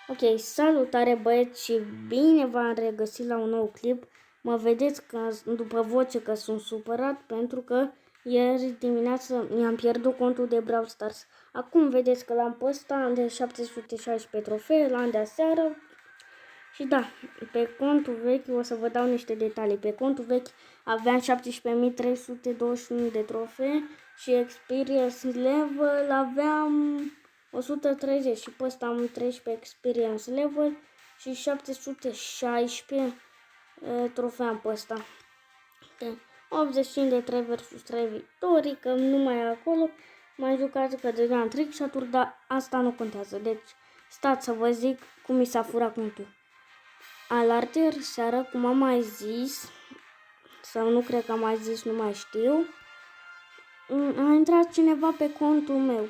Ok, salutare băieți și bine v-am regăsit la un nou clip. Mă vedeți că, după voce că sunt supărat pentru că ieri dimineață mi-am pierdut contul de Brawl Stars. Acum vedeți că l-am pe ăsta, am de 716 trofee, l-am de aseară. Și da, pe contul vechi o să vă dau niște detalii. Pe contul vechi aveam 17.321 de trofee și experience level aveam 130 și pe ăsta am 13 experience level și 716 trofee am pe ăsta. 85 de 3 vs 3 victorii, că nu mai e acolo. Mai jucat că dădeam trickshot-uri, dar asta nu contează. Deci stați să vă zic cum mi s-a furat contul. Alaltăieri seară, cum am mai zis, sau nu cred că am mai zis, nu mai știu, a intrat cineva pe contul meu.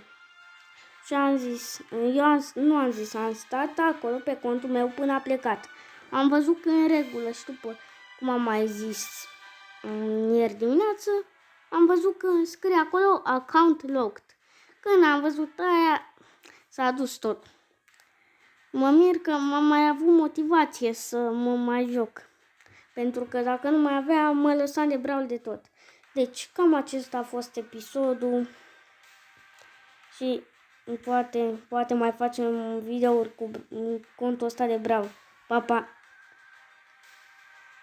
Și am zis, nu am zis, am stat acolo pe contul meu până a plecat. Am văzut că e în regulă și după cum am mai zis ieri dimineață, am văzut că scrie acolo account locked. Când am văzut aia, s-a dus tot. Mă mir că m-am mai avut motivație să mă mai joc. Pentru că dacă nu mai aveam, mă lăsam de Brawl de tot. Deci, cam acesta a fost episodul. Și poate mai facem videouri cu contul ăsta de Brawl. Pa, pa!